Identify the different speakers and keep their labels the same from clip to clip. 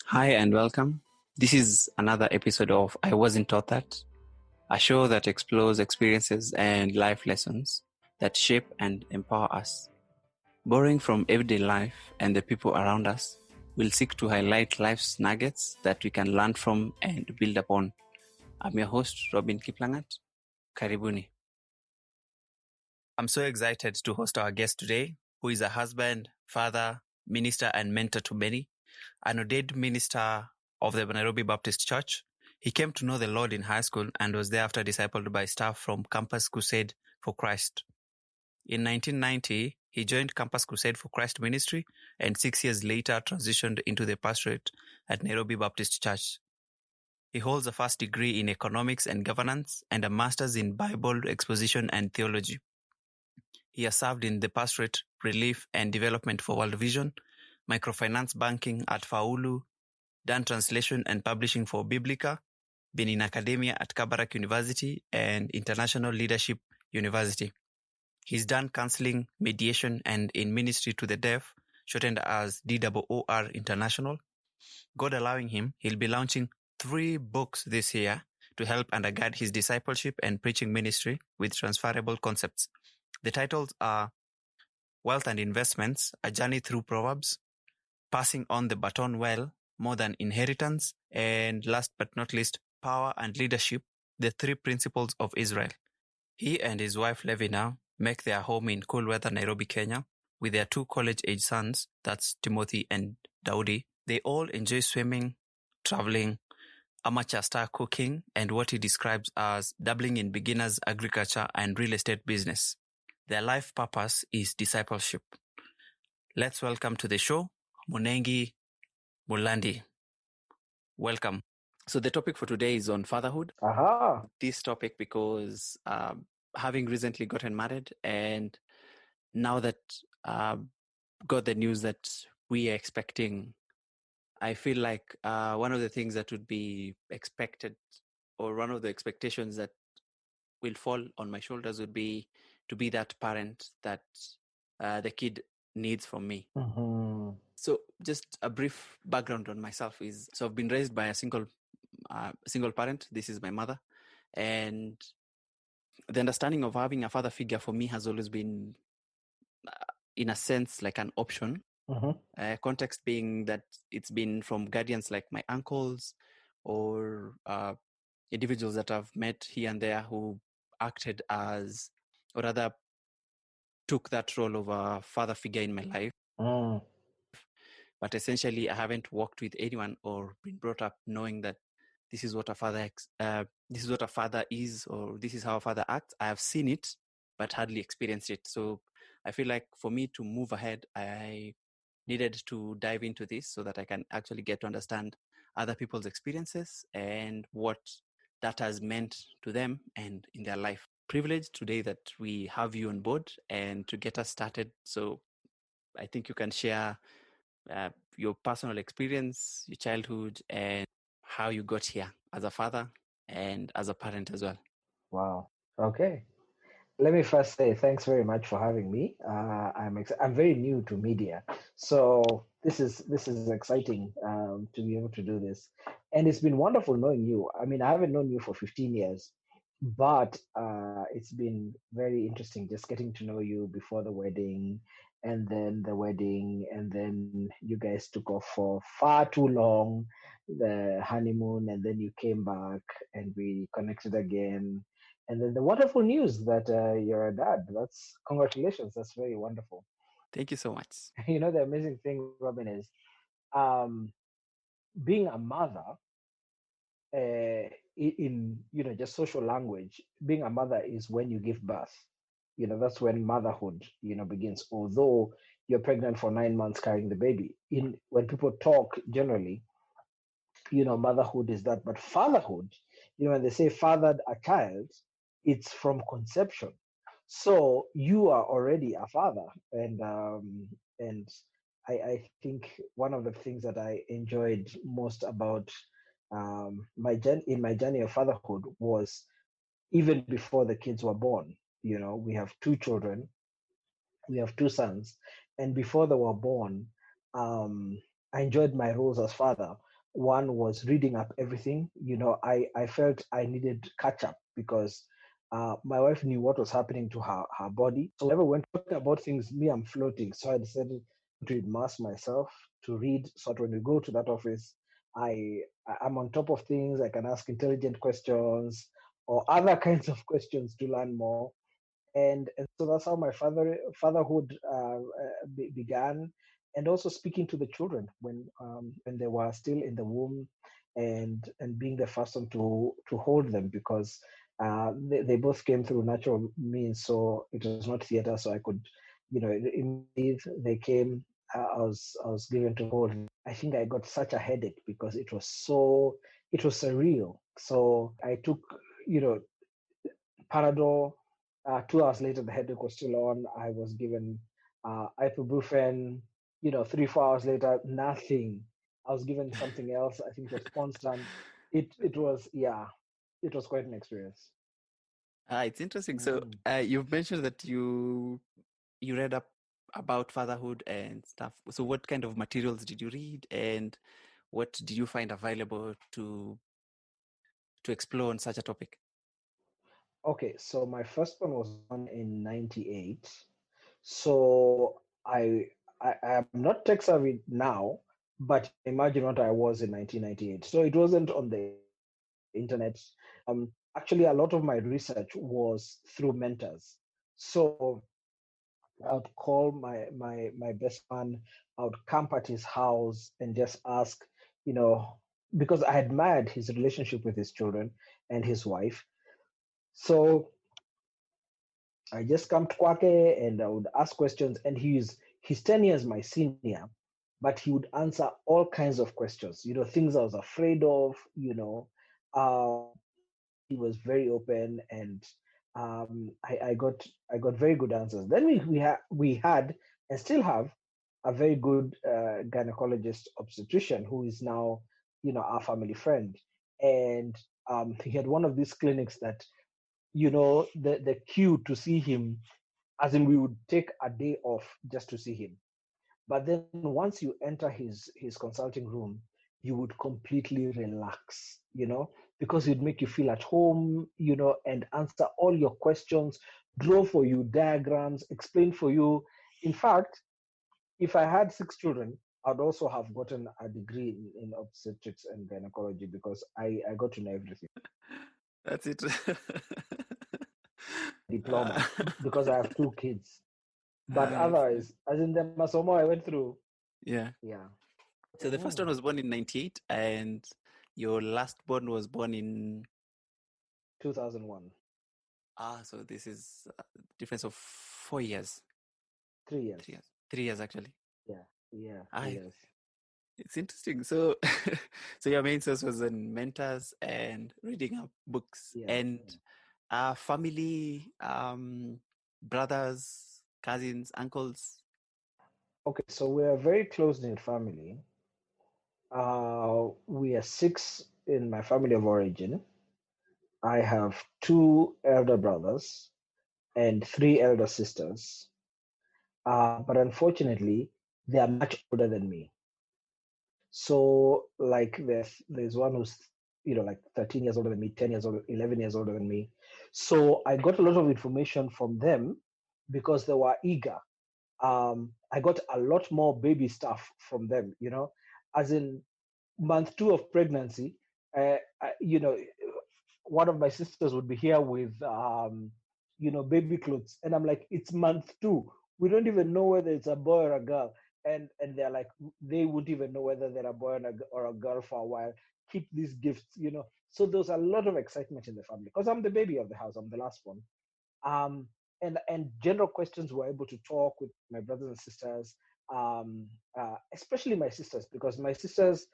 Speaker 1: Hi and welcome. This is another episode of I Wasn't Taught That, a show that explores experiences and life lessons that shape and empower us. Borrowing from everyday life and the people around us, we'll seek to highlight life's nuggets that we can learn from and build upon. I'm your host, Robin Kiplangat. Karibuni. I'm so excited to host our guest today, who is a husband, father, minister, and mentor to many, an ordained minister of the Nairobi Baptist Church. He came to know the Lord in high school and was thereafter discipled by staff from Campus Crusade for Christ. In 1990, he joined Campus Crusade for Christ ministry and 6 years later transitioned into the pastorate at Nairobi Baptist Church. He holds a first degree in economics and governance and a master's in Bible exposition and theology. He has served in the pastorate, relief and development for World Vision, microfinance banking at Faulu, done translation and publishing for Biblica, been in academia at Kabarak University and International Leadership University. He's done counseling, mediation, and in ministry to the deaf, shortened as DOOR International. God allowing him, he'll be launching 3 books this year to help undergird his discipleship and preaching ministry with transferable concepts. The titles are Wealth and Investments, A Journey Through Proverbs, Passing on the Baton Well, More Than Inheritance, and last but not least, Power and Leadership, the 3 Principles of Israel. He and his wife Levi now make their home in cool weather Nairobi, Kenya, with their 2 college-age sons, that's Timothy and Daudi. They all enjoy swimming, traveling, amateur style cooking, and what he describes as dabbling in beginners agriculture and real estate business. Their life purpose is discipleship. Let's welcome to the show, Munengi Mulandi. Welcome. So the topic for today is on fatherhood.
Speaker 2: Aha.
Speaker 1: This topic because having recently gotten married and now that got the news that we are expecting, I feel like one of the things that would be expected or one of the expectations that will fall on my shoulders would be to be that parent that the kid needs from me.
Speaker 2: Mm-hmm.
Speaker 1: So just a brief background on myself is, so I've been raised by a single parent. This is my mother. And the understanding of having a father figure for me has always been, in a sense, like an option.
Speaker 2: Mm-hmm.
Speaker 1: Context being that it's been from guardians like my uncles or individuals that I've met here and there who acted as, or rather took that role of a father figure in my life.
Speaker 2: Mm.
Speaker 1: But essentially, I haven't worked with anyone or been brought up knowing that this is what a father is, or this is how a father acts. I have seen it, but hardly experienced it. So I feel like for me to move ahead, I needed to dive into this so that I can actually get to understand other people's experiences and what that has meant to them and in their life. Privileged today that we have you on board and to get us started. So I think you can share your personal experience, your childhood, and how you got here as a father and as a parent as well.
Speaker 2: Wow. Okay. Let me first say thanks very much for having me. I'm very new to media, so this is exciting to be able to do this, and it's been wonderful knowing you. I mean, I haven't known you for 15 years, but it's been very interesting just getting to know you before the wedding, and then the wedding, and then you guys took off for far too long, the honeymoon, and then you came back, and we connected again. And then the wonderful news that you're a dad. That's congratulations. That's very wonderful.
Speaker 1: Thank you so much.
Speaker 2: You know, the amazing thing, Robin, is um, being a mother in, just social language. Being a mother is when you give birth. That's when motherhood, begins. Although you're pregnant for 9 months carrying the baby. When people talk generally, motherhood is that. But fatherhood, when they say fathered a child, it's from conception. So you are already a father, and I think one of the things that I enjoyed most about my journey of fatherhood was even before the kids were born. We have 2 children, we have 2 sons, and before they were born, I enjoyed my roles as father. One was reading up everything. I felt I needed catch up because my wife knew what was happening to her body. So whenever we're talking about things, me, I'm floating. So I decided to immerse myself to read, so that when we go to that office, I'm on top of things. I can ask intelligent questions or other kinds of questions to learn more. And so that's how my fatherhood began, and also speaking to the children when they were still in the womb, and being the first one to hold them, because they both came through natural means, so it was not theater, so I could, immediately they came. I was given to hold. I think I got such a headache because it was surreal. So I took, you know Panadol. 2 hours later, the headache was still on. I was given ibuprofen. 3, 4 hours later, nothing. I was given something else. I think it was Ponstan. It was, yeah, it was quite an experience.
Speaker 1: It's interesting. So
Speaker 2: Mm.
Speaker 1: you've mentioned that you read up about fatherhood and stuff. So what kind of materials did you read, and what did you find available to explore on such a topic?
Speaker 2: Okay, so my first one was born in '98. So I'm not tech savvy now, but you can imagine what I was in 1998. So it wasn't on the internet. Actually, a lot of my research was through mentors. So I would call my best man. I would camp at his house and just ask, you know, because I admired his relationship with his children and his wife. So I just come to Kwake and I would ask questions, and he's 10 years my senior, but he would answer all kinds of questions, things I was afraid of. He was very open, and I got very good answers. Then we had and still have a very good gynecologist obstetrician who is now, our family friend. And he had one of these clinics that, the queue to see him, as in we would take a day off just to see him. But then once you enter his consulting room, you would completely relax, because he'd make you feel at home, and answer all your questions, draw for you diagrams, explain for you. In fact, if I had 6 children, I'd also have gotten a degree in obstetrics and gynecology, because I got to know everything.
Speaker 1: That's it. uh,
Speaker 2: Diploma, because I have 2 kids. But
Speaker 1: that's it.
Speaker 2: otherwise, as in the masomo I went through,
Speaker 1: Yeah.
Speaker 2: yeah.
Speaker 1: So the first one
Speaker 2: Mm,
Speaker 1: was born in '98, and your last born was born in
Speaker 2: 2001,
Speaker 1: so this is a difference of 4 years,
Speaker 2: 3 years.
Speaker 1: 3 years, 3 years actually.
Speaker 2: Yeah, yeah,
Speaker 1: Ah,
Speaker 2: 3 years.
Speaker 1: it's interesting. So, so your main source was in mentors and reading up books
Speaker 2: Yeah.
Speaker 1: and family, brothers, cousins, uncles.
Speaker 2: Okay, so we're a very close knit family. We are 6 in my family of origin. I have 2 elder brothers and 3 elder sisters. But unfortunately, they are much older than me. So, like, there's one who's, like 13 years older than me, 10 years older, 11 years older than me. So I got a lot of information from them because they were eager. I got a lot more baby stuff from them, as in month 2 of pregnancy. One of my sisters would be here with, baby clothes, and I'm like, it's month 2. We don't even know whether it's a boy or a girl, and they're like, they wouldn't even know whether they're a boy or a girl for a while. Keep these gifts. So there's a lot of excitement in the family because I'm the baby of the house. I'm the last one. um, and general questions were able to talk with my brothers and sisters, um, especially my sisters, because my sisters,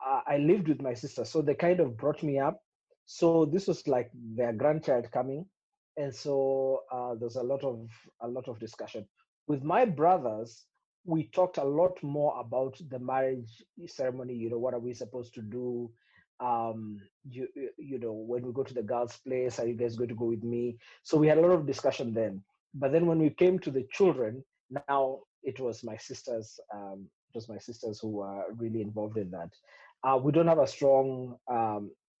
Speaker 2: I lived with my sisters, so they kind of brought me up. So this was like their grandchild coming, and so there's a lot of discussion with my brothers. We talked a lot more about the marriage ceremony. What are we supposed to do? When we go to the girls' place, are you guys going to go with me? So we had a lot of discussion then. But then when we came to the children, now it was my sisters. it was my sisters who were really involved in that. We don't have a strong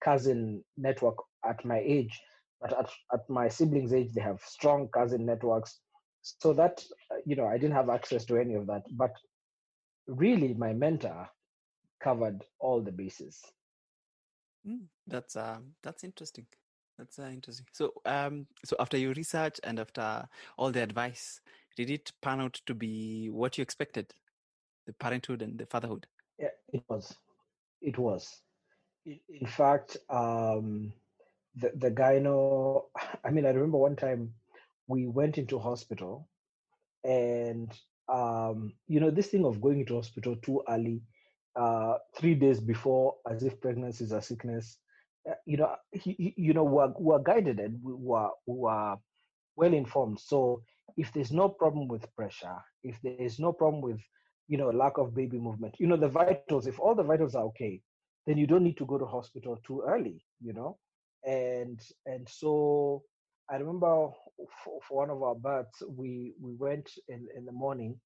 Speaker 2: cousin network at my age, but at my siblings' age, they have strong cousin networks. So that, I didn't have access to any of that. But really, my mentor covered all the bases.
Speaker 1: That's interesting. That's interesting. So after your research and after all the advice, did it pan out to be what you expected, the parenthood and the fatherhood?
Speaker 2: Yeah, it was. It was. In fact, the gyno, I mean, I remember one time we went into hospital, and this thing of going into hospital too early, 3 days before, as if pregnancy is a sickness. We're guided, and we were well informed. So if there's no problem with pressure, if there's no problem with, lack of baby movement, the vitals, if all the vitals are okay, then you don't need to go to hospital too early. And so I remember for one of our births, we went in the morning,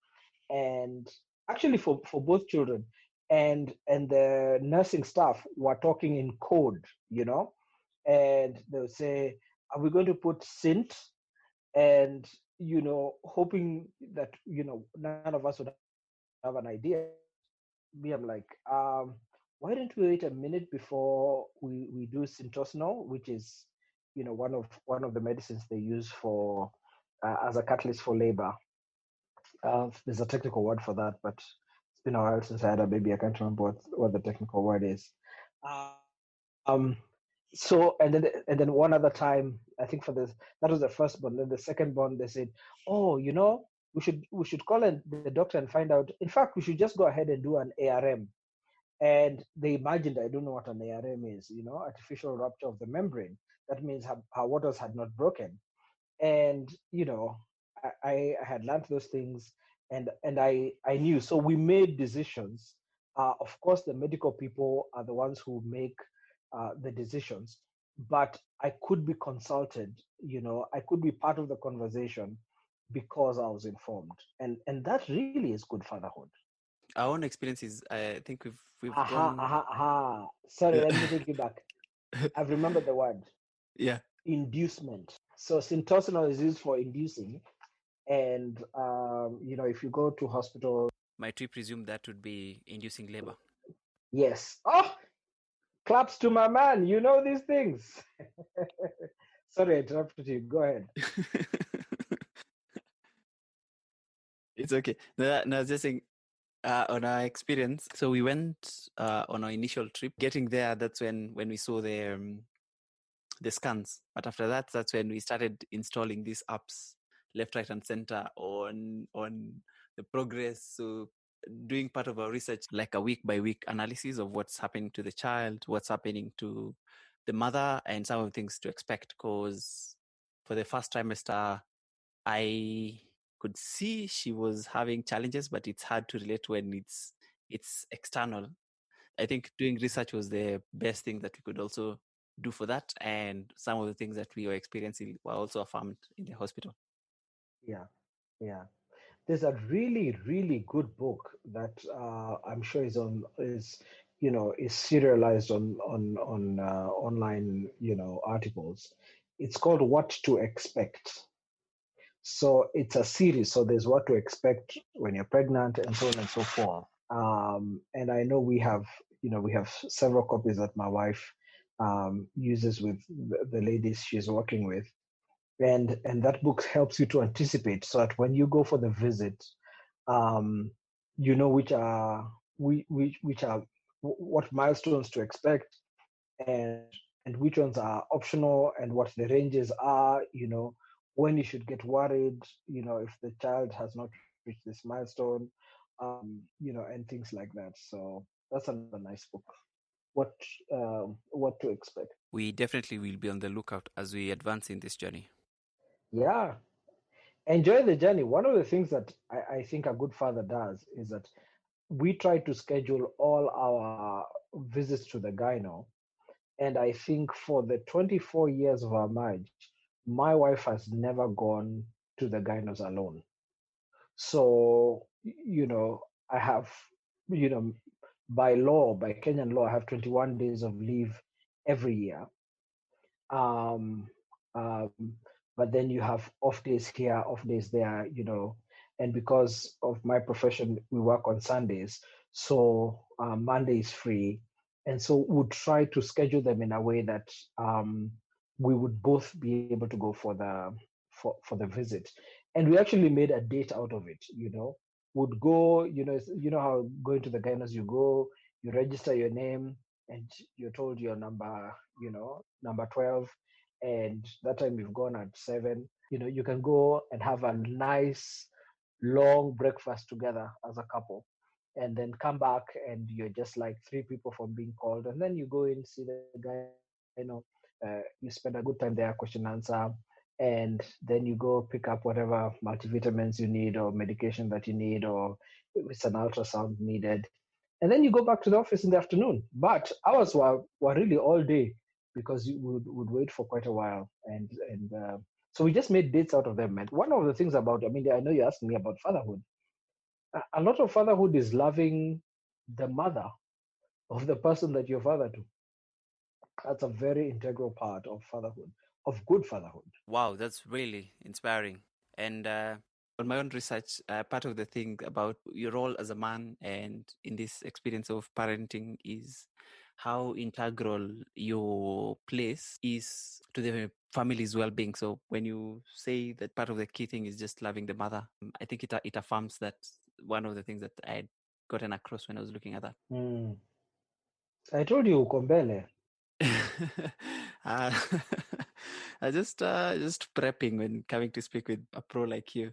Speaker 2: and actually for both children, and the nursing staff were talking in code, and they would say, are we going to put Sint? And hoping that none of us would have an idea. Me, I'm like, why don't we wait a minute before we do Syntosnol, which is one of the medicines they use for as a catalyst for labor. There's a technical word for that, but it's been a while since I had a baby. I can't remember what the technical word is. Um, so and then one other time, I think that was the first born. Then the second born, they said, "Oh, we should call in the doctor and find out. In fact, we should just go ahead and do an ARM." And they imagined, I don't know what an ARM is, artificial rupture of the membrane. That means her waters had not broken. And I had learned those things, and I knew. So we made decisions. Of course, the medical people are the ones who make the decisions, but I could be consulted. I could be part of the conversation because I was informed, and that really is good fatherhood.
Speaker 1: Our own experiences, I think we've
Speaker 2: Aha,
Speaker 1: gone.
Speaker 2: aha, aha. Sorry, let me take you back. I've remembered the word:
Speaker 1: Yeah,
Speaker 2: inducement. So syntocinon is used for inducing, and if you go to hospital,
Speaker 1: might we presume that would be inducing labor?
Speaker 2: yes. Oh, claps to my man. You know these things. Sorry, I interrupted you. Go ahead.
Speaker 1: It's okay. No, I was just saying, on our experience, so we went on our initial trip. Getting there, that's when we saw the scans. But after that, that's when we started installing these apps left, right, and center on the progress. So doing part of our research, like a week by week analysis of what's happening to the child, what's happening to the mother, and some of the things to expect. Because for the first trimester, I could see she was having challenges, but it's hard to relate when it's external. I think doing research was the best thing that we could also do for that, and some of the things that we were experiencing were also affirmed in the hospital.
Speaker 2: Yeah, yeah. There's a really, really good book that I'm sure is serialized on online articles. It's called What to Expect. So it's a series. So there's what to expect when you're pregnant, and so on and so forth. And I know we have several copies that my wife uses with the ladies she's working with, and that book helps you to anticipate, so that when you go for the visit, um, you know which are what milestones to expect, and and which ones are optional, and what the ranges are. When you should get worried. If the child has not reached this milestone, and things like that. So that's another nice book. What what to expect.
Speaker 1: We definitely will be on the lookout as we advance in this journey.
Speaker 2: Yeah, enjoy the journey. One of the things that I think a good father does is that we try to schedule all our visits to the gyno. And I think for the 24 years of our marriage, my wife has never gone to the gynos alone. So, I have you know, by law, by Kenyan law, I have 21 days of leave every year. Um, um, but then you have off days here, off days there, and because of my profession, we work on Sundays. So Monday is free. And so we'll try to schedule them in a way that we would both be able to go for the visit. And we actually made a date out of it. Would go, how going to the gynos, you go, you register your name, and you're told your number, number 12, and that time you've gone at 7. You can go and have a nice long breakfast together as a couple, and then come back and you're just like three people from being called, and then you go in, see the gyno, you spend a good time there, question answer, and then you go pick up whatever multivitamins you need or medication that you need, or if it's an ultrasound needed, and then you go back to the office in the afternoon. But ours were really all day, because you would wait for quite a while, and so we just made dates out of them. And one of the things about, I mean, I know you're asking me about fatherhood. A lot of fatherhood is loving the mother of the person that you're father to. That's a very integral part of fatherhood, of good fatherhood.
Speaker 1: Wow, that's really inspiring. And on my own research, part of the thing about your role as a man and in this experience of parenting is how integral your place is to the family's well-being. So when you say that part of the key thing is just loving the mother, I think it affirms that one of the things that I had gotten across when I was looking at that.
Speaker 2: Mm. I told you, Kombele.
Speaker 1: uh, I just prepping when coming to speak with a pro like you.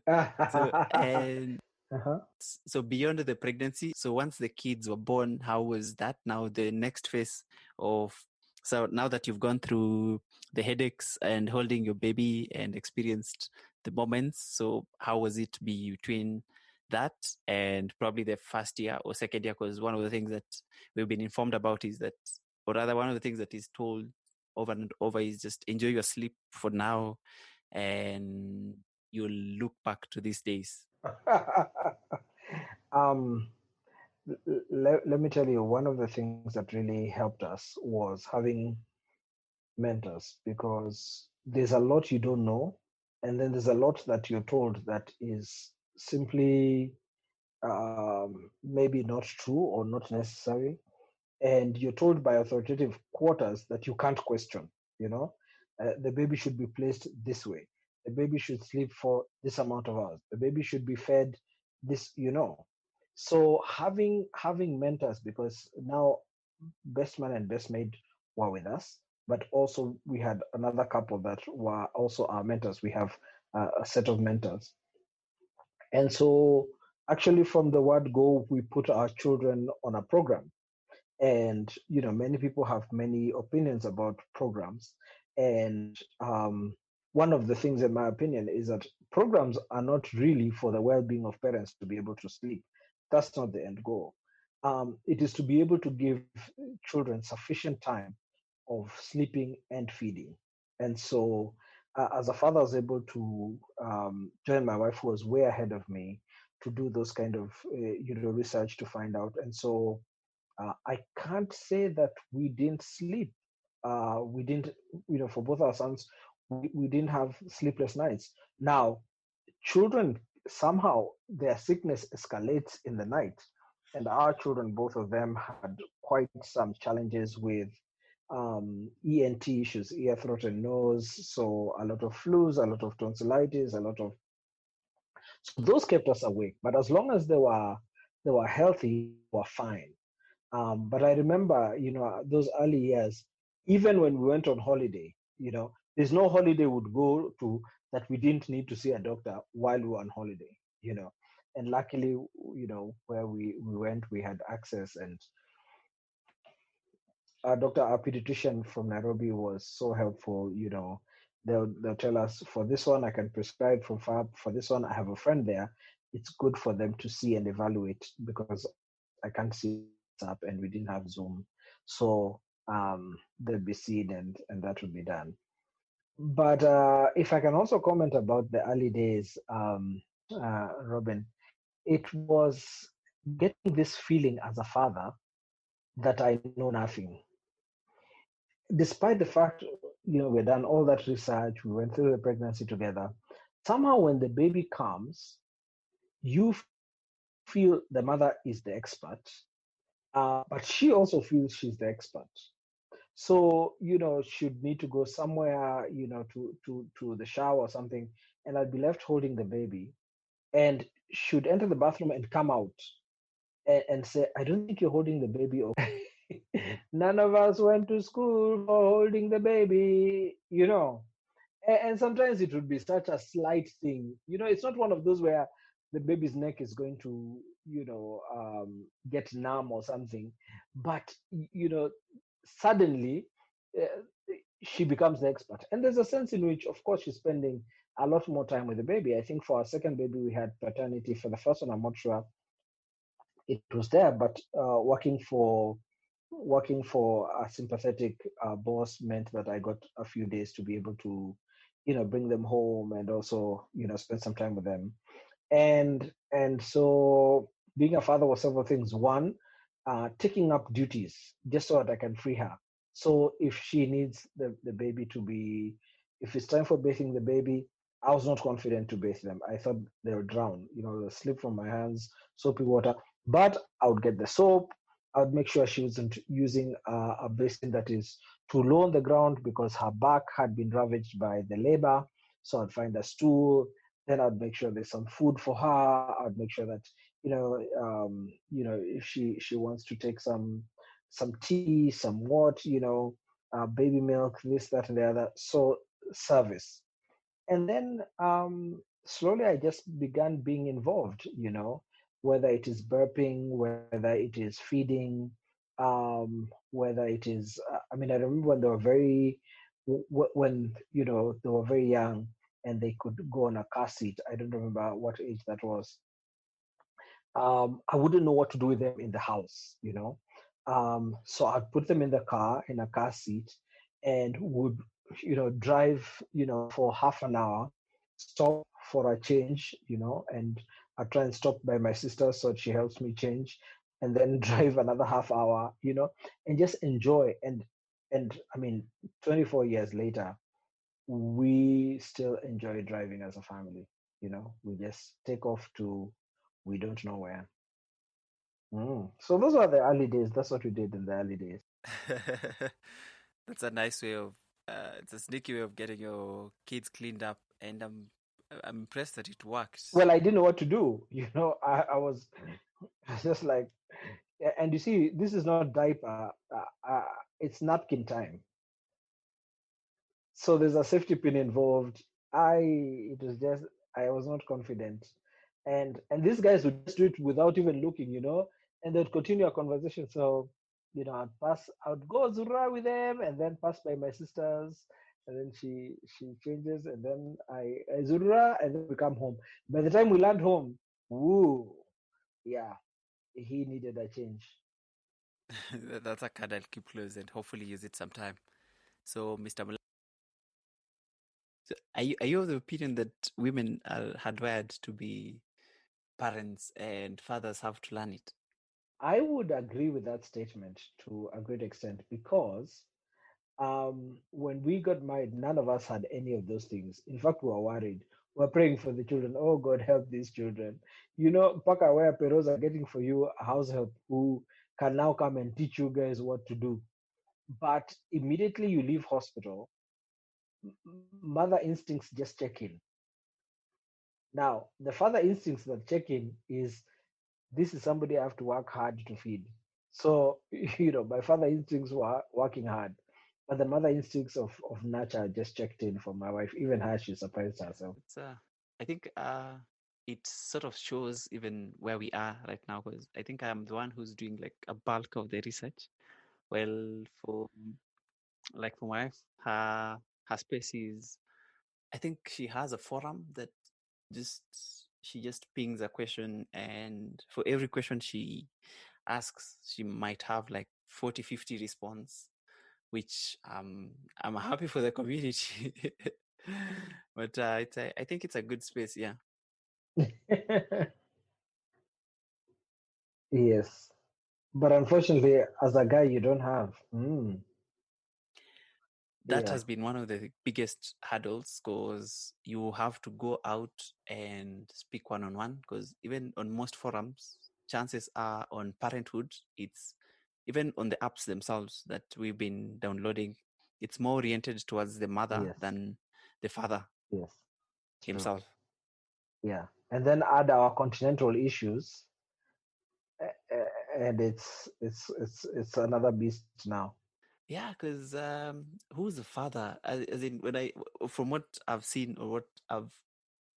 Speaker 1: So and
Speaker 2: Uh-huh.
Speaker 1: so beyond the pregnancy, so once the kids were born, how was that? Now the next phase of, so now that you've gone through the headaches and holding your baby and experienced the moments, so how was it between that and probably the first year or second year? Because one of the things that we've been informed about is that, or rather one of the things that is told over and over is just enjoy your sleep for now, and you'll look back to these days.
Speaker 2: um, let me tell you, one of the things that really helped us was having mentors, because there's a lot you don't know, and then there's a lot that you're told that is simply maybe not true or not necessary, and you're told by authoritative quarters that you can't question. You know, the baby should be placed this way. The baby should sleep for this amount of hours. The baby should be fed this. So having mentors, because now best man and best maid were with us, but also we had another couple that were also our mentors. We have a set of mentors, and so actually from the word go, we put our children on a program. And many people have many opinions about programs, and one of the things, in my opinion, is that programs are not really for the well-being of parents to be able to sleep. That's not the end goal. It is to be able to give children sufficient time of sleeping and feeding. And so as a father, I was able to join my wife, who was way ahead of me, to do those kind of research to find out. And so I can't say that we didn't sleep. We didn't, for both our sons, we didn't have sleepless nights. Now, children, somehow their sickness escalates in the night. And our children, both of them, had quite some challenges with ENT issues, ear, throat, and nose. So a lot of flus, a lot of tonsillitis, a lot of, so those kept us awake. But as long as they were healthy, they were fine. But I remember, those early years, even when we went on holiday, there's no holiday would go to that we didn't need to see a doctor while we were on holiday, you know. And luckily, where we went, we had access, and our pediatrician from Nairobi was so helpful. They'll tell us, for this one I can prescribe from Fab. For this one, I have a friend there. It's good for them to see and evaluate, because I can't see WhatsApp and we didn't have Zoom. So they'll be seen, and that will be done. But if I can also comment about the early days, Robin, it was getting this feeling as a father that I know nothing. Despite the fact, we've done all that research, we went through the pregnancy together. Somehow, when the baby comes, you feel the mother is the expert, but she also feels she's the expert. So, she'd need to go somewhere, to the shower or something, and I'd be left holding the baby, and should enter the bathroom and come out and say, I don't think you're holding the baby. None of us went to school for holding the baby. And sometimes it would be such a slight thing. It's not one of those where the baby's neck is going to, get numb or something. But, suddenly uh, she becomes the expert. And there's a sense in which, of course, she's spending a lot more time with the baby. I think for our second baby, we had paternity. For the first one, I'm not sure it was there, but working for a sympathetic boss meant that I got a few days to be able to, bring them home and also, spend some time with them. And so being a father was several things. One, taking up duties just so that I can free her. So if she needs the baby to be, if it's time for bathing the baby, I was not confident to bathe them. I thought they would drown, they'll slip from my hands, soapy water. But I would get the soap. I would make sure she wasn't using a basin that is too low on the ground because her back had been ravaged by the labor. So I'd find a stool. Then I'd make sure there's some food for her. I'd make sure that if she wants to take some tea, some what, baby milk, this, that, and the other. So service. And then slowly I just began being involved, whether it is burping, whether it is feeding, whether it is, I mean, I remember when they were when, they were very young and they could go on a car seat. I don't remember what age that was. I wouldn't know what to do with them in the house. So I'd put them in the car, in a car seat, and would, drive, for half an hour, stop for a change, and I try and stop by my sister so she helps me change, and then drive another half hour, and just enjoy. And I mean, 24 years later, we still enjoy driving as a family. We just take off to we don't know where. So those were the early days. That's what we did in the early days.
Speaker 1: That's a nice way of, it's a sneaky way of getting your kids cleaned up, and I'm impressed that it worked.
Speaker 2: Well, I didn't know what to do. I was just like, and you see, this is not diaper. It's napkin time. So there's a safety pin involved. It was just, I was not confident. And these guys would just do it without even looking, and they'd continue a conversation. So, I'd go Zura with them and then pass by my sisters. And then she changes, and then I Zura, and then we come home. By the time we land home, woo, yeah, he needed a change.
Speaker 1: That's a card I'll keep close and hopefully use it sometime. So, Mr. Mula, so are you of the opinion that women are hardwired to be parents and fathers have to learn it?
Speaker 2: I would agree with that statement to a great extent because when we got married, none of us had any of those things. In fact, we were worried. We were praying for the children. Oh, God, help these children. Paka where peros are getting for you a house help who can now come and teach you guys what to do. But immediately you leave hospital, mother instincts just check in. Now, the father instincts that check in is this is somebody I have to work hard to feed. So, my father instincts were working hard, but the mother instincts of nurture just checked in for my wife. Even her, she surprised herself.
Speaker 1: It's I think it sort of shows even where we are right now, because I think I'm the one who's doing like a bulk of the research. Well, for my wife, her space is, I think she has a forum that just she just pings a question, and for every question she asks, she might have like 40, 50 response, which I'm happy for the community. But I think it's a good space, yeah.
Speaker 2: Yes. But unfortunately, as a guy, you don't have.
Speaker 1: That
Speaker 2: Yeah.
Speaker 1: has been one of the biggest hurdles because you have to go out and speak one on one. Because even on most forums, chances are on parenthood, it's even on the apps themselves that we've been downloading, it's more oriented towards the mother
Speaker 2: Yes.
Speaker 1: than the father
Speaker 2: Yes. True.
Speaker 1: himself.
Speaker 2: Yeah. And then add our continental issues, and it's another beast now.
Speaker 1: Yeah, because who's the father? As in, from what I've seen or what I've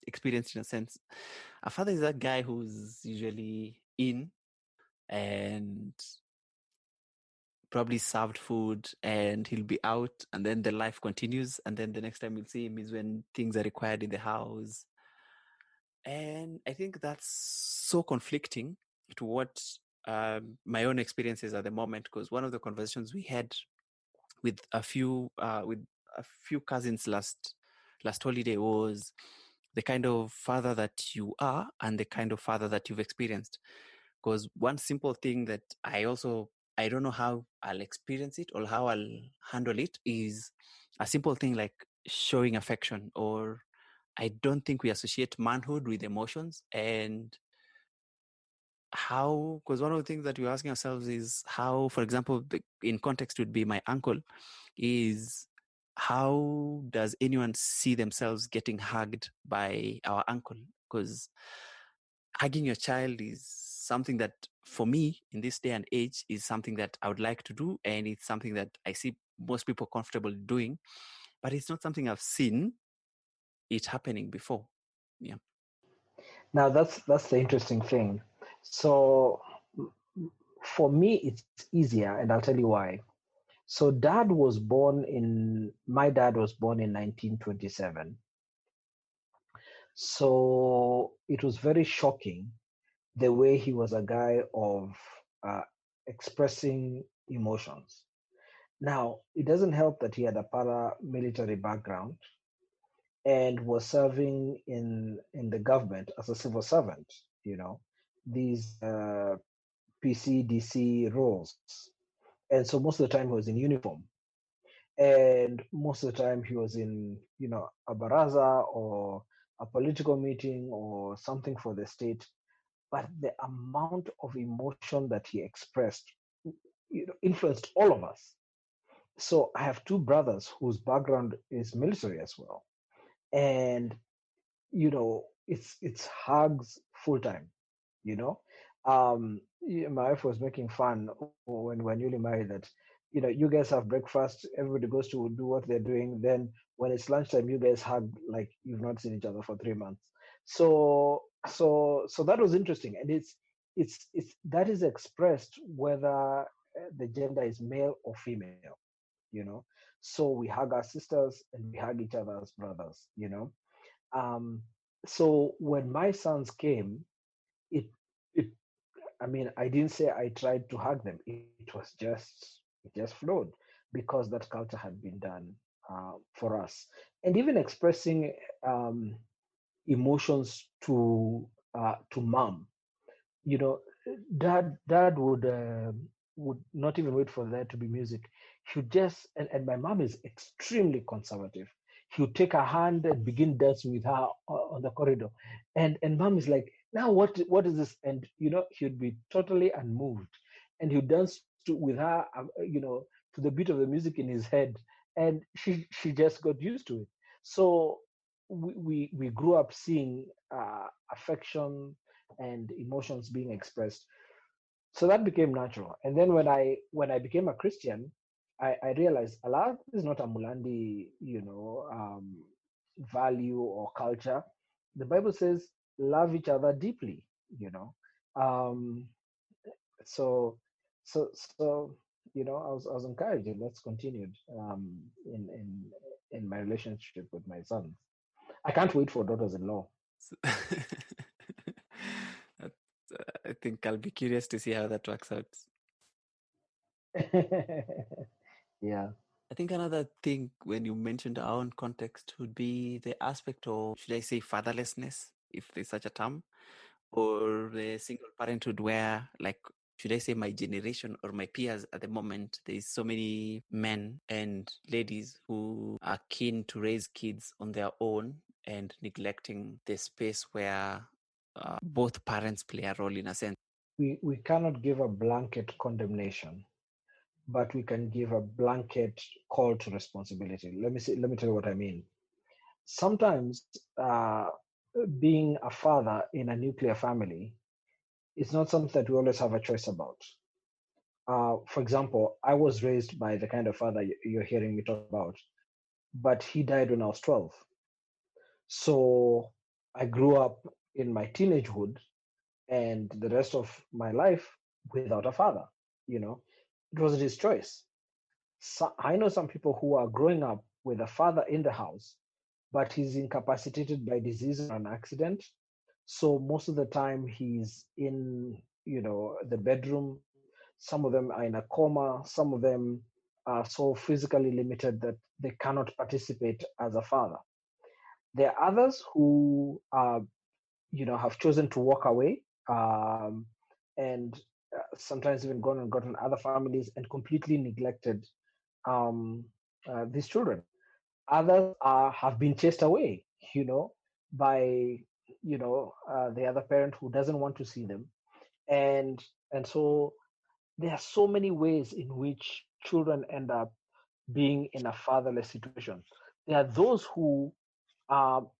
Speaker 1: experienced in a sense, a father is that guy who's usually in and probably served food and he'll be out and then the life continues and then the next time we'll see him is when things are required in the house. And I think that's so conflicting to what my own experiences at the moment, because one of the conversations we had with a few cousins last holiday was the kind of father that you are and the kind of father that you've experienced. Because one simple thing that I don't know how I'll experience it or how I'll handle it is a simple thing like showing affection. Or I don't think we associate manhood with emotions. And how, because one of the things that we're asking ourselves is how, for example, in context would be my uncle, is how does anyone see themselves getting hugged by our uncle? Because hugging your child is something that for me in this day and age is something that I would like to do, and it's something that I see most people comfortable doing, but it's not something I've seen it happening before. Yeah.
Speaker 2: Now that's the interesting thing. So for me, it's easier, and I'll tell you why. So my dad was born in 1927. So it was very shocking the way he was a guy of uh, expressing emotions. Now, it doesn't help that he had a paramilitary background and was serving in the government as a civil servant, you know, these PCDC roles. And so most of the time he was in uniform. And most of the time he was in, a baraza or a political meeting or something for the state. But the amount of emotion that he expressed, influenced all of us. So I have two brothers whose background is military as well, and it's hugs full time. You know, my wife was making fun when we're newly married that you guys have breakfast, everybody goes to do what they're doing, then when it's lunchtime you guys hug like you've not seen each other for 3 months. So that was interesting, and it's that is expressed whether the gender is male or female, you know. So we hug our sisters and we hug each other as brothers. um so when my sons came, it it I mean, I didn't say I tried to hug them. It just flowed because that culture had been done for us, and even expressing um, emotions to mom. You know, dad would not even wait for there to be music. He would just and my mom is extremely conservative. He would take her hand and begin dancing with her on the corridor, and mom is like, now what is this? And he would be totally unmoved, and he would dance with her, to the beat of the music in his head, and she just got used to it. So we grew up seeing affection and emotions being expressed. So that became natural. And then when I became a Christian, I realized a lot is not a Mulandi, value or culture. The Bible says love each other deeply, you know. Um, so so I was encouraged, and that's continued in my relationship with my sons. I can't wait for daughters-in-law.
Speaker 1: So that, I think I'll be curious to see how that works out.
Speaker 2: Yeah.
Speaker 1: I think another thing when you mentioned our own context would be the aspect of, should I say, fatherlessness, if there's such a term, or the single parenthood where, like, should I say my generation or my peers at the moment, there's so many men and ladies who are keen to raise kids on their own and neglecting the space where both parents play a role in a sense.
Speaker 2: We cannot give a blanket condemnation, but we can give a blanket call to responsibility. Let me tell you what I mean. Sometimes being a father in a nuclear family is not something that we always have a choice about. For example, I was raised by the kind of father you're hearing me talk about, but he died when I was 12. So I grew up in my teenagehood and the rest of my life without a father. You know, it wasn't his choice. So I know some people who are growing up with a father in the house, but he's incapacitated by disease or an accident. So most of the time he's in, the bedroom. Some of them are in a coma. Some of them are so physically limited that they cannot participate as a father. There are others who have chosen to walk away, and sometimes even gone and gotten other families and completely neglected um, these children. Others have been chased away, by the other parent who doesn't want to see them, and so there are so many ways in which children end up being in a fatherless situation. There are those who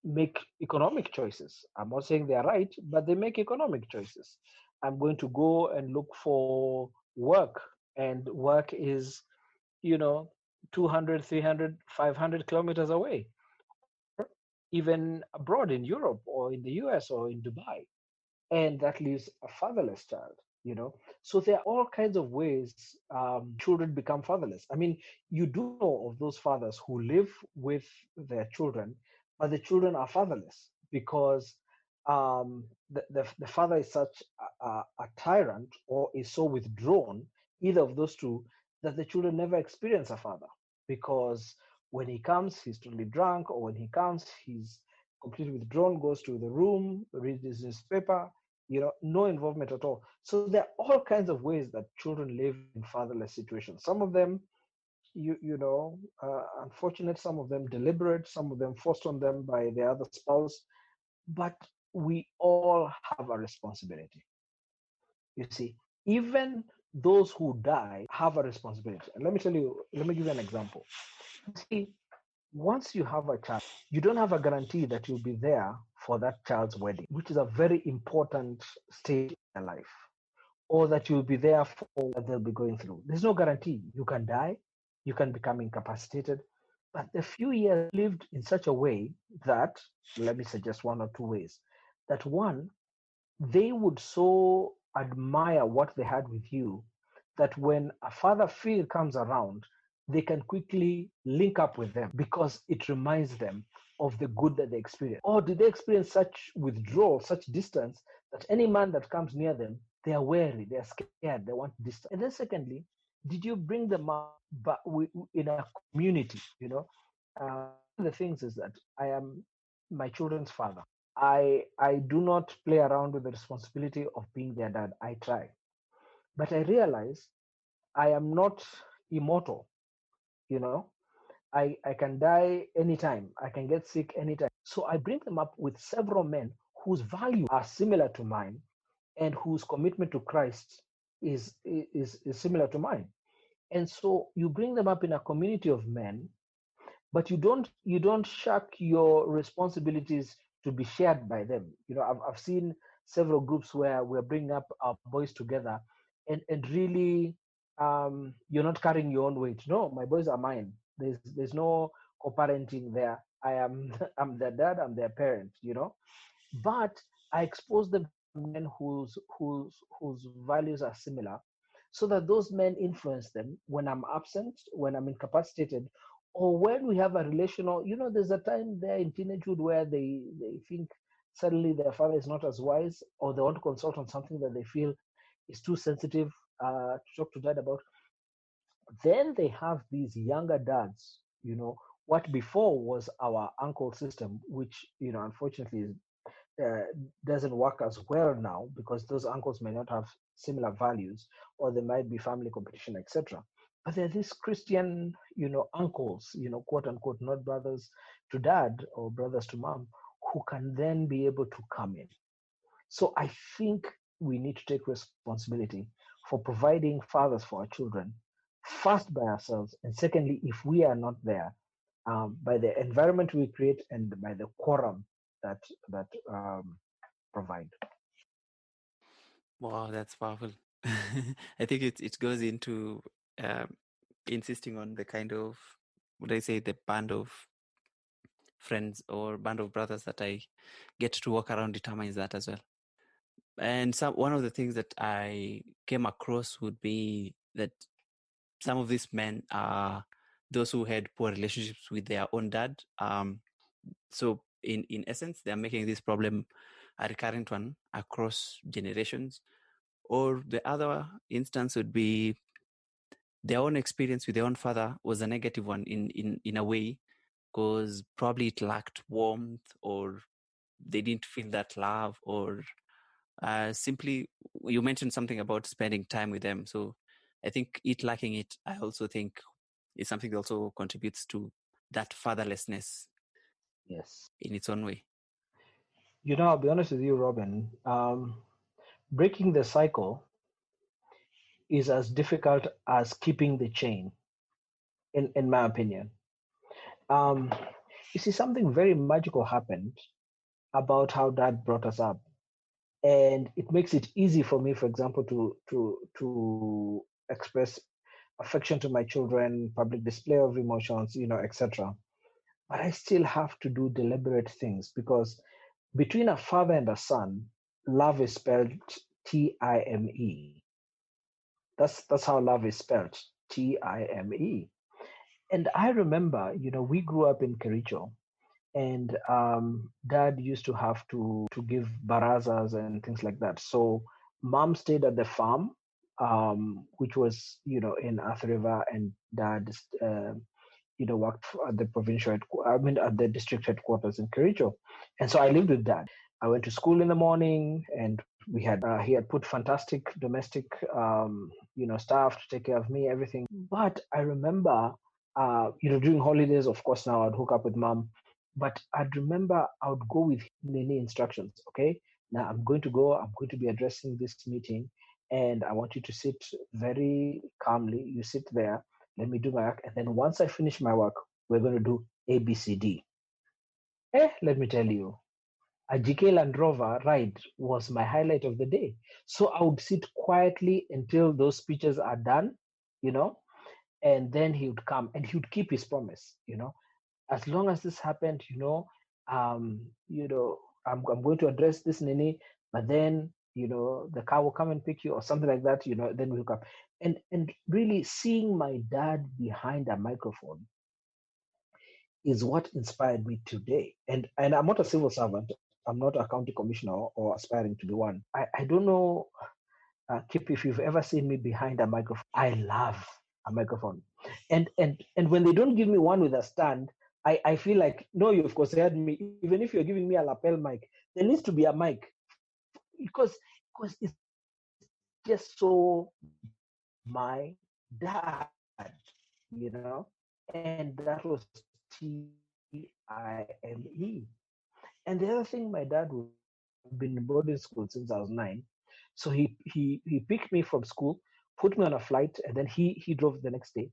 Speaker 2: make economic choices. I'm not saying they're right, but they make economic choices. I'm going to go and look for work, and work is, you know, 200, 300, 500 kilometers away, or even abroad in Europe or in the US or in Dubai, and that leaves a fatherless child. So there are all kinds of ways children become fatherless. I mean, you do know of those fathers who live with their children, but the children are fatherless because the father is such a tyrant or is so withdrawn, either of those two, that the children never experience a father, because when he comes he's totally drunk, or when he comes he's completely withdrawn, goes to the room, reads his newspaper, no involvement at all. So there are all kinds of ways that children live in fatherless situations. Some of them, unfortunate, some of them deliberate, some of them forced on them by the other spouse. But we all have a responsibility. You see, even those who die have a responsibility. And let me give you an example. See, once you have a child, you don't have a guarantee that you'll be there for that child's wedding, which is a very important stage in their life, or that you'll be there for what they'll be going through. There's no guarantee. You can die, you can become incapacitated, but the few years lived in such a way that, let me suggest one or two ways, that one, they would so admire what they had with you that when a father figure comes around, they can quickly link up with them because it reminds them of the good that they experienced. Or did they experience such withdrawal, such distance, that any man that comes near them, they are wary, they are scared, they want distance? And then, secondly, did you bring them up but in a community? One of the things is that I am my children's father. I do not play around with the responsibility of being their dad. I try, but I realize I am not immortal. You know, I can die anytime. I can get sick anytime. So I bring them up with several men whose values are similar to mine and whose commitment to Christ is similar to mine. And so you bring them up in a community of men, but you don't shirk your responsibilities to be shared by them. I've seen several groups where we're bringing up our boys together, and really, you're not carrying your own weight. No, my boys are mine. There's no co-parenting there. I am I'm their dad, I'm their parent. But I expose them to men whose values are similar, so that those men influence them when I'm absent, when I'm incapacitated, or when we have a relational. There's a time there in teenagehood where they think suddenly their father is not as wise, or they want to consult on something that they feel is too sensitive to talk to dad about. Then they have these younger dads, what before was our uncle system, which unfortunately uh, doesn't work as well now because those uncles may not have similar values, or there might be family competition, etc. But there are these Christian, uncles, quote unquote, not brothers to dad or brothers to mom, who can then be able to come in. So I think we need to take responsibility for providing fathers for our children, first by ourselves, and secondly, if we are not there, by the environment we create and by the quorum that provide.
Speaker 1: Wow, that's powerful. I think it goes into um, insisting on the kind of, would I say, the band of friends or band of brothers that I get to walk around determines that as well. And one of the things that I came across would be that some of these men are those who had poor relationships with their own dad. So in essence, they are making this problem a recurrent one across generations. Or the other instance would be their own experience with their own father was a negative one in a way, because probably it lacked warmth, or they didn't feel that love, or simply you mentioned something about spending time with them. So I think it lacking it, I also think, is something that also contributes to that fatherlessness
Speaker 2: Yes.
Speaker 1: in its own way.
Speaker 2: I'll be honest with you, Robin. Breaking the cycle is as difficult as keeping the chain, in my opinion. Um, you see, something very magical happened about how dad brought us up, and it makes it easy for me, for example, to express affection to my children, public display of emotions, etc. But I still have to do deliberate things because between a father and a son, love is spelled T-I-M-E. That's how love is spelled, T-I-M-E. And I remember, we grew up in Kericho, and dad used to have to give barazas and things like that. So mom stayed at the farm, which was in Earth River, and dad worked at the at the district headquarters in Kericho. And so I lived with dad. I went to school in the morning, and he had put fantastic domestic, staff to take care of me, everything. But I remember, during holidays, of course, now I'd hook up with mom, but I'd remember I would go with Nene instructions. Okay, now I'm going to go. I'm going to be addressing this meeting, and I want you to sit very calmly. You sit there. Let me do my work, and then once I finish my work, we're going to do ABCD. Let me tell you, a GK Land Rover ride was my highlight of the day. So I would sit quietly until those speeches are done, you know, and then he would come and he would keep his promise. As long as this happened, um, you know, I'm going to address this Nini, but then, the car will come and pick you or something like that, then we'll come. And really seeing my dad behind a microphone is what inspired me today. And I'm not a civil servant. I'm not a county commissioner or aspiring to be one. I don't know, Kip, if you've ever seen me behind a microphone. I love a microphone. And when they don't give me one with a stand, I feel like, no, you of course heard me. Even if you're giving me a lapel mic, there needs to be a mic because it's just so my dad, and that was T-I-M-E. And the other thing, my dad would do, I've been in boarding school since I was 9. So he picked me from school, put me on a flight, and then he drove the next day.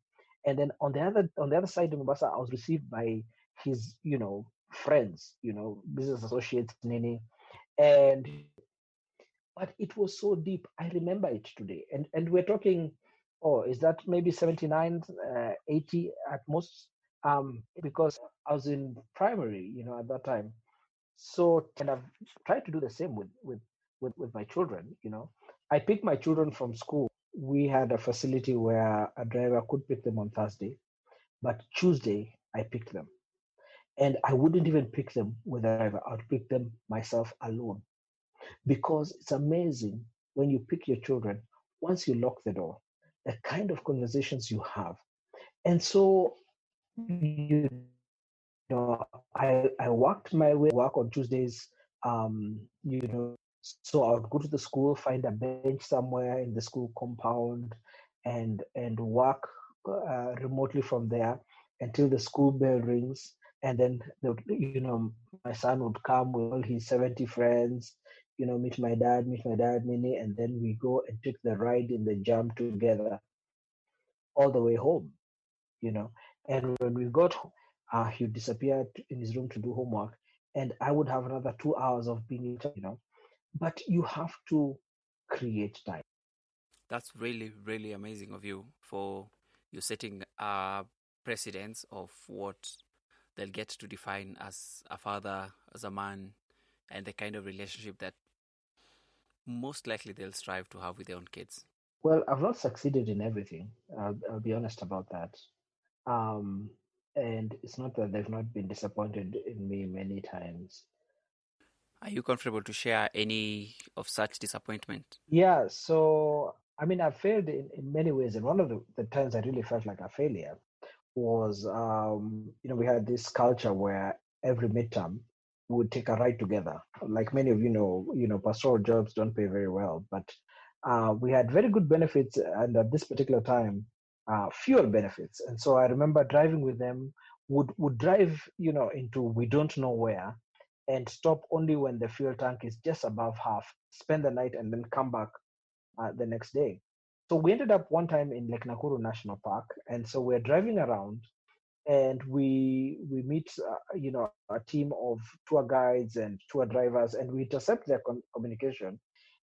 Speaker 2: And then on the other side of Mombasa, I was received by his, friends, business associates, Nene. And but it was so deep. I remember it today. And we're talking, oh, is that maybe 79, 80 at most? Because I was in primary, at that time. So, and I've tried to do the same with my children. I picked my children from school. We had a facility where a driver could pick them on Thursday, but Tuesday I picked them. And I wouldn't even pick them with a driver. I'd pick them myself alone, because it's amazing when you pick your children, once you lock the door, the kind of conversations you have. And so, I worked my way work on Tuesdays, You know, so I would go to the school, find a bench somewhere in the school compound, and work remotely from there until the school bell rings. And then my son would come with all his 70 friends, meet my dad, Nini, and then we go and take the ride in the jam together all the way home. you know. And when we got home, he would disappear in his room to do homework, and I would have another 2 hours of being little. But you have to create time.
Speaker 1: That's really, really amazing of you for you setting a precedence of what they'll get to define as a father, as a man, and the kind of relationship that most likely they'll strive to have with their own kids.
Speaker 2: Well, I've not succeeded in everything. I'll be honest about that. Um, and it's not that they've not been disappointed in me many times.
Speaker 1: Are you comfortable to share any of such disappointment?
Speaker 2: Yeah, so I mean, I failed in many ways, and one of the times I really felt like a failure was, we had this culture where every midterm we would take a ride together. Like many of pastoral jobs don't pay very well, but we had very good benefits, and at this particular time, fewer benefits. And so I remember driving with them. Would drive, into we don't know where, and stop only when the fuel tank is just above half. Spend the night and then come back the next day. So we ended up one time in Lake Nakuru National Park, and so we're driving around, and we meet a team of tour guides and tour drivers, and we intercept their communication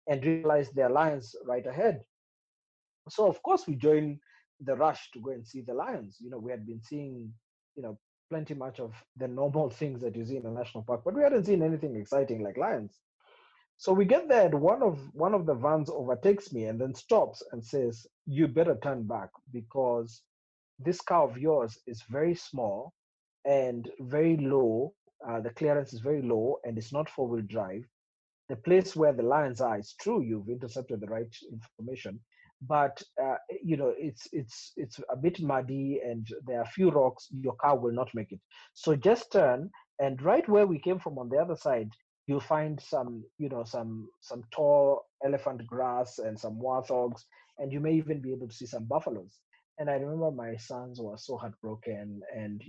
Speaker 2: and realize there are lions right ahead. So of course we join the rush to go and see the lions. We had been seeing plenty much of the normal things that you see in a national park, but we hadn't seen anything exciting like lions. So we get there, and one of the vans overtakes me and then stops and says, "You better turn back because this car of yours is very small and very low. The clearance is very low, and it's not four-wheel drive. The place where the lions are, it's true you've intercepted the right information, but it's a bit muddy and there are a few rocks. Your car will not make it. So just turn, and right where we came from on the other side, you'll find some tall elephant grass and some warthogs, and you may even be able to see some buffaloes." And I remember my sons were so heartbroken, and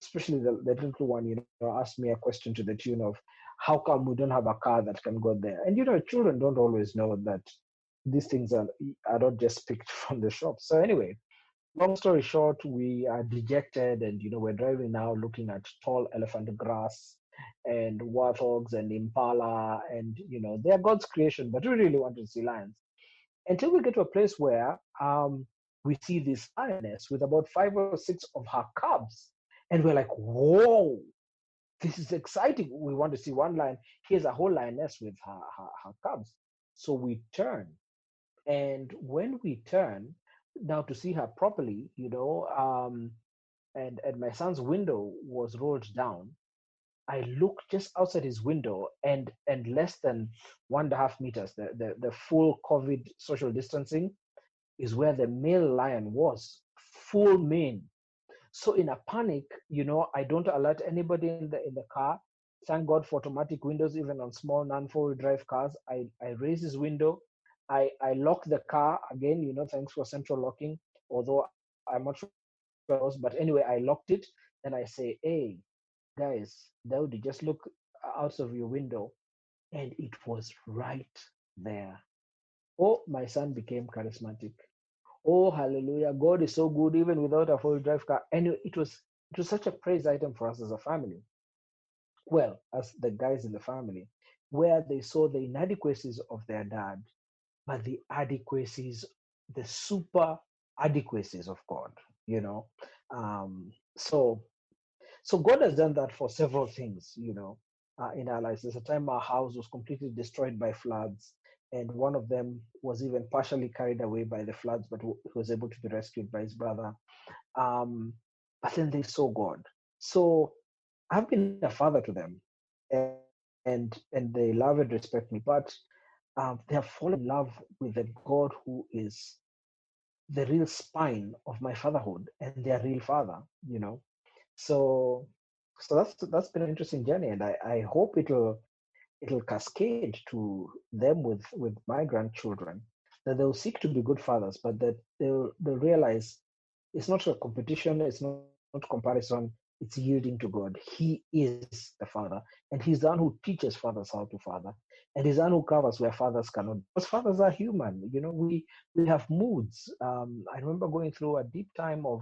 Speaker 2: especially the little one, asked me a question to the tune of, "How come we don't have a car that can go there?" And children don't always know that these things are not just picked from the shop. So anyway, long story short, we are dejected, and we're driving now, looking at tall elephant grass and warthogs and impala, and they are God's creation, but we really want to see lions. Until we get to a place where we see this lioness with about 5 or 6 of her cubs, and we're like, "Whoa, this is exciting. We want to see one lion. Here's a whole lioness with her cubs." So we turn. And when we turn, now to see her properly, and my son's window was rolled down. I looked just outside his window, and less than 1.5 meters, the full COVID social distancing, is where the male lion was, full mane. So in a panic, I don't alert anybody in the car. Thank God for automatic windows, even on small non-four-wheel drive cars. I raise his window. I lock the car again. Thanks for central locking. Although I'm not sure it was, but anyway, I locked it. Then I say, "Hey, guys, Daudi, just look out of your window," and it was right there. Oh, my son became charismatic. Oh, hallelujah. God is so good, even without a full drive car. And it was such a praise item for us as a family. Well, as the guys in the family, where they saw the inadequacies of their dad, but the adequacies, the super adequacies of God, you know. So God has done that for several things, in our lives. There's a time our house was completely destroyed by floods, and one of them was even partially carried away by the floods, but he was able to be rescued by his brother. Um, but then they saw God. So I've been a father to them, and they love and respect me, but they have fallen in love with the God who is the real spine of my fatherhood and their real father. So so that's been an interesting journey, and I hope it'll it'll cascade to them with my grandchildren, that they'll seek to be good fathers, but that they'll realize it's not a competition, it's not comparison, it's yielding to God. He is the Father, and He's the one who teaches fathers how to father, and He's the one who covers where fathers cannot. Because fathers are human, we have moods. I remember going through a deep time of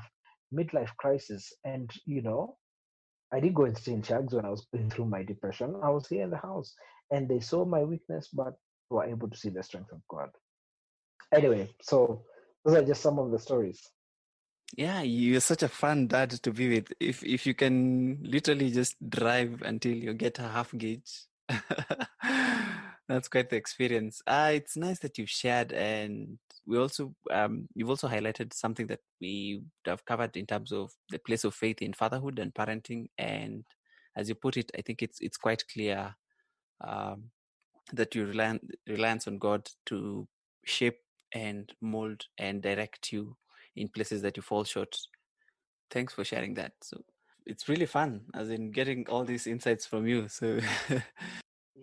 Speaker 2: midlife crisis, and I did go and stay in Chags when I was going through my depression. I was here in the house, and they saw my weakness, but were able to see the strength of God. Anyway, so those are just some of the stories.
Speaker 1: Yeah, you're such a fun dad to be with. If you can literally just drive until you get a half gauge, that's quite the experience. It's nice that you've shared, and we also you've also highlighted something that we have covered in terms of the place of faith in fatherhood and parenting. And as you put it, I think it's quite clear um, that you reliance on God to shape and mold and direct you in places that you fall short. Thanks for sharing that. So it's really fun, as in getting all these insights from you. So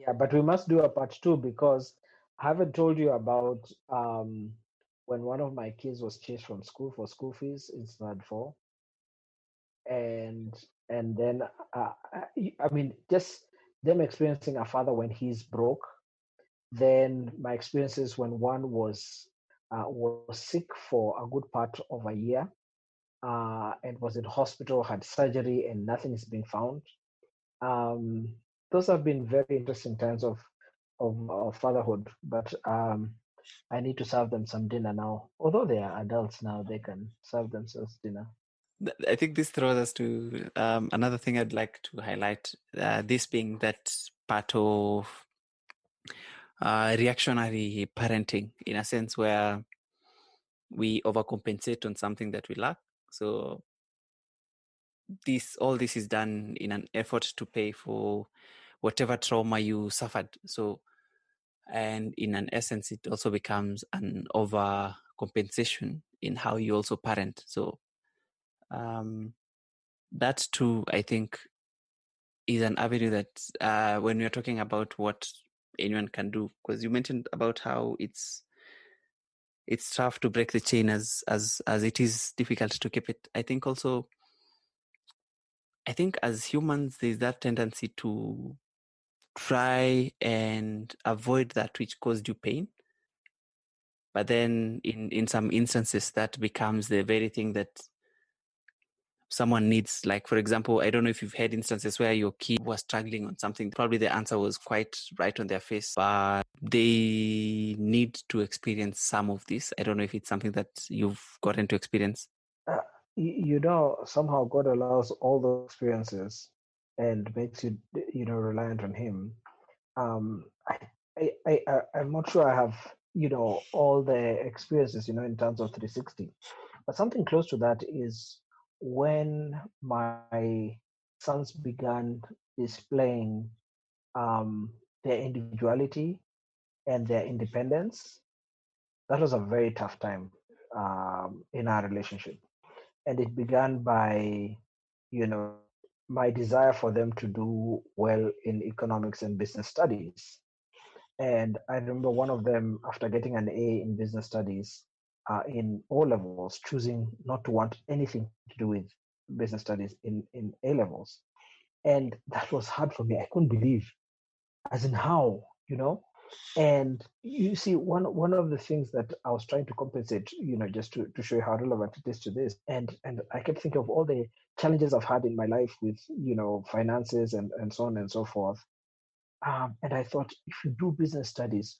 Speaker 2: Yeah, but we must do a part two because I haven't told you about when one of my kids was chased from school for school fees in standard four, and then I mean just them experiencing a father when he's broke. Then my experiences when one was sick for a good part of a year, and was in hospital, had surgery, and nothing is being found. Um, those have been very interesting times of fatherhood. But I need to serve them some dinner now. Although they are adults now, they can serve themselves dinner.
Speaker 1: I think this throws us to another thing I'd like to highlight. This being that part of reactionary parenting, in a sense where we overcompensate on something that we lack. So all this is done in an effort to pay for whatever trauma you suffered. So, and in an essence, it also becomes an over compensation in how you also parent. So um, that too, I think, is an avenue that when we're talking about what anyone can do, because you mentioned about how it's tough to break the chain as it is difficult to keep it. I think as humans there's that tendency to try and avoid that which caused you pain, but then in some instances that becomes the very thing that someone needs. Like, for example, I don't know if you've had instances where your kid was struggling on something, probably the answer was quite right on their face, but they need to experience some of this. I don't know if it's something that you've gotten to experience.
Speaker 2: Uh, somehow God allows all those experiences and makes you, reliant on Him. Um, I, I'm not sure I have, all the experiences, in terms of 360. But something close to that is when my sons began displaying their individuality and their independence. That was a very tough time in our relationship. And it began by, my desire for them to do well in economics and business studies. And I remember one of them, after getting an A in business studies in O levels, choosing not to want anything to do with business studies in A levels. And that was hard for me. I couldn't believe, as in how. And you see, one of the things that I was trying to compensate, just to show you how relevant it is to this. And I kept thinking of all the challenges I've had in my life with, finances and so on and so forth. And I thought, if you do business studies,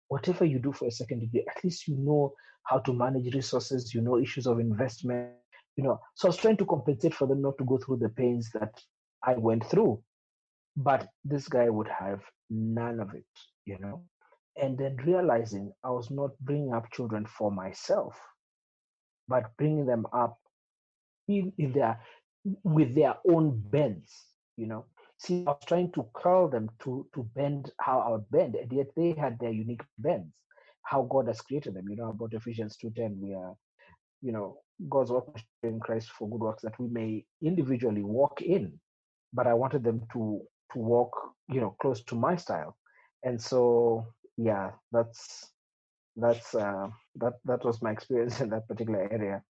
Speaker 2: whatever you do for a second degree, at least you know how to manage resources, issues of investment. So I was trying to compensate for them not to go through the pains that I went through. But this guy would have none of it. And then realizing I was not bringing up children for myself, but bringing them up in their with their own bends. See, I was trying to curl them to bend how I would bend, and yet they had their unique bends, how God has created them. About Ephesians 2:10, we are, God's workmanship in Christ for good works that we may individually walk in. But I wanted them to walk, close to my style. And so, yeah, that was my experience in that particular area,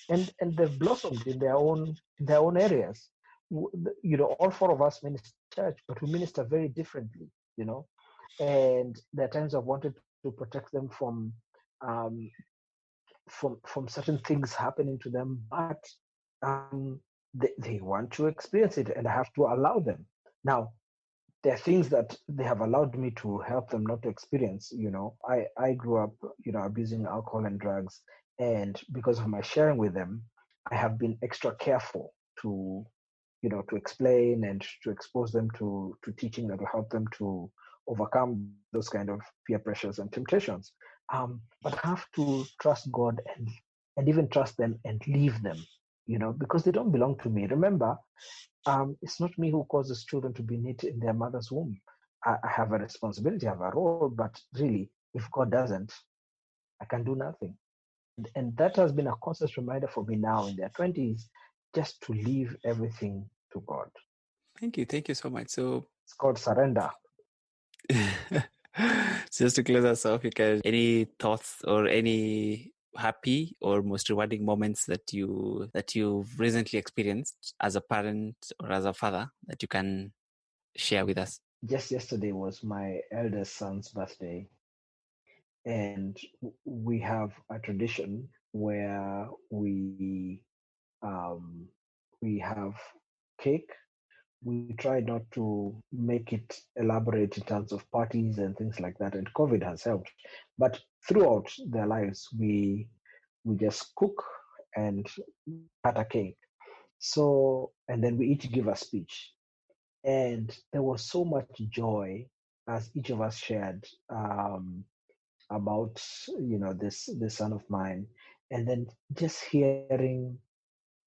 Speaker 2: and they've blossomed in their own areas. All four of us minister in church, but we minister very differently. You know, and there are times I've wanted to protect them um, from certain things happening to them, but they want to experience it, and I have to allow them. Now, there are things that they have allowed me to help them not to experience. I grew up, abusing alcohol and drugs, and because of my sharing with them, I have been extra careful to, to explain and to expose them to teaching that will help them to overcome those kind of peer pressures and temptations. But I have to trust God and even trust them and leave them, because they don't belong to me. Remember, it's not me who causes children to be knit in their mother's womb. I have a responsibility, I have a role, but really, if God doesn't, I can do nothing. And that has been a constant reminder for me now in their 20s, just to leave everything to God.
Speaker 1: Thank you so much. So,
Speaker 2: It's called surrender.
Speaker 1: so just to close us off, any thoughts or any happy or most rewarding moments that you've recently experienced as a parent or as a father that you can share with us?
Speaker 2: Just yesterday was my eldest son's birthday, and we have a tradition where um, we have cake. We try not to make it elaborate in terms of parties and things like that, and COVID has helped. But throughout their lives, we just cook and cut a cake. So, and then we each give a speech, and there was so much joy as each of us shared about this son of mine, and then just hearing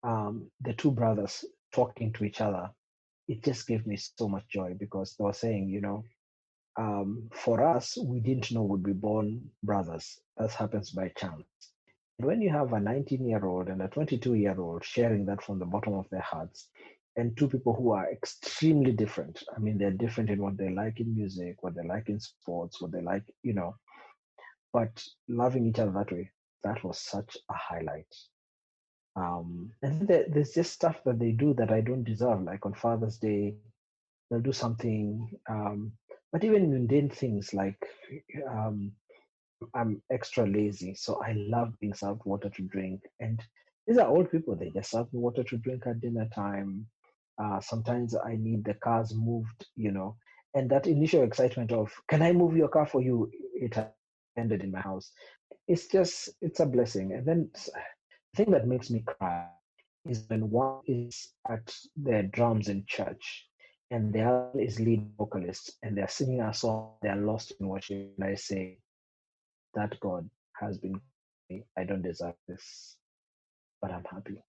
Speaker 2: the two brothers talking to each other. It just gave me so much joy because they were saying, for us, we didn't know we'd be born brothers. That happens by chance. And when you have a 19-year-old and a 22-year-old sharing that from the bottom of their hearts, and two people who are extremely different. I mean, they're different in what they like in music, what they like in sports, what they like, but loving each other that way, that was such a highlight. And then there's just stuff that they do that I don't deserve, like on Father's Day, they'll do something. But even mundane things like um, I'm extra lazy, so I love being served water to drink. And these are old people; they just serve me water to drink at dinner time. Sometimes I need the cars moved, and that initial excitement of "Can I move your car for you?" It has ended in my house. It's a blessing. And then the thing that makes me cry is when one is at their drums in church and the other is lead vocalist and they're singing a song, they're lost in worship. And I say, that God has been good to me. I don't deserve this, but I'm happy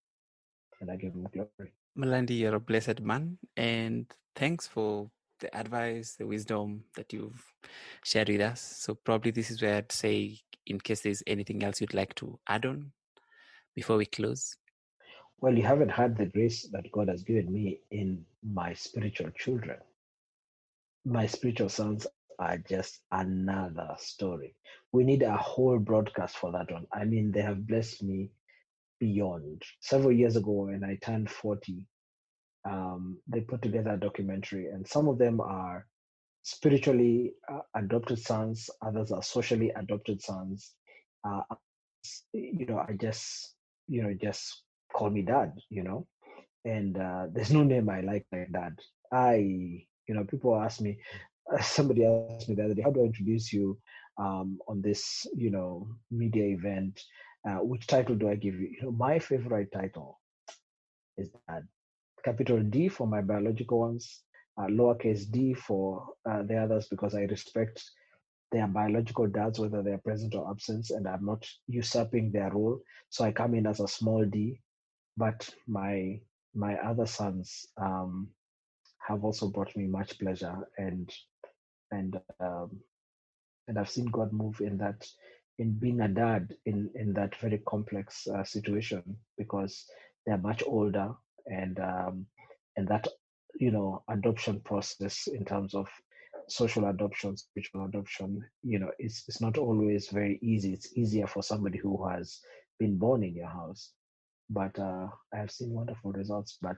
Speaker 2: and I give him glory.
Speaker 1: Malandi, you're a blessed man, and thanks for the advice, the wisdom that you've shared with us. So probably this is where I'd say, in case there's anything else you'd like to add on before we close.
Speaker 2: Well, you haven't had the grace that God has given me in my spiritual children. My spiritual sons are just another story. We need a whole broadcast for that one. I mean, they have blessed me beyond. Several years ago, when I turned 40, they put together a documentary, and some of them are spiritually adopted sons, others are socially adopted sons. I just call me dad, and there's no name I like dad. People ask me, somebody asked me the other day, how do I introduce you on this, media event? Which title do I give you? My favorite title is dad. Capital D for my biological ones, lowercase d for the others because I respect their biological dads, whether they're present or absent, and I'm not usurping their role. So I come in as a small d, but my other sons have also brought me much pleasure, and um, and I've seen God move in being a dad in that very complex situation because they're much older, and that adoption process in terms of social adoption, spiritual adoption, it's not always very easy. It's easier for somebody who has been born in your house. But I have seen wonderful results. But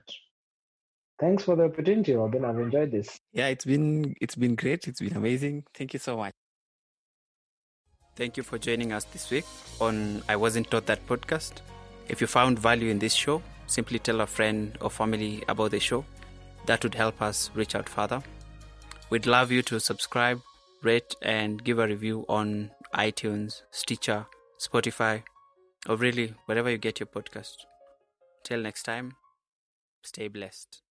Speaker 2: thanks for the opportunity, Robin. I've enjoyed this.
Speaker 1: Yeah, it's been great. It's been amazing. Thank you so much. Thank you for joining us this week on I Wasn't Taught That podcast. If you found value in this show, simply tell a friend or family about the show. That would help us reach out further. We'd love you to subscribe, rate, and give a review on iTunes, Stitcher, Spotify, or really wherever you get your podcast. Till next time, stay blessed.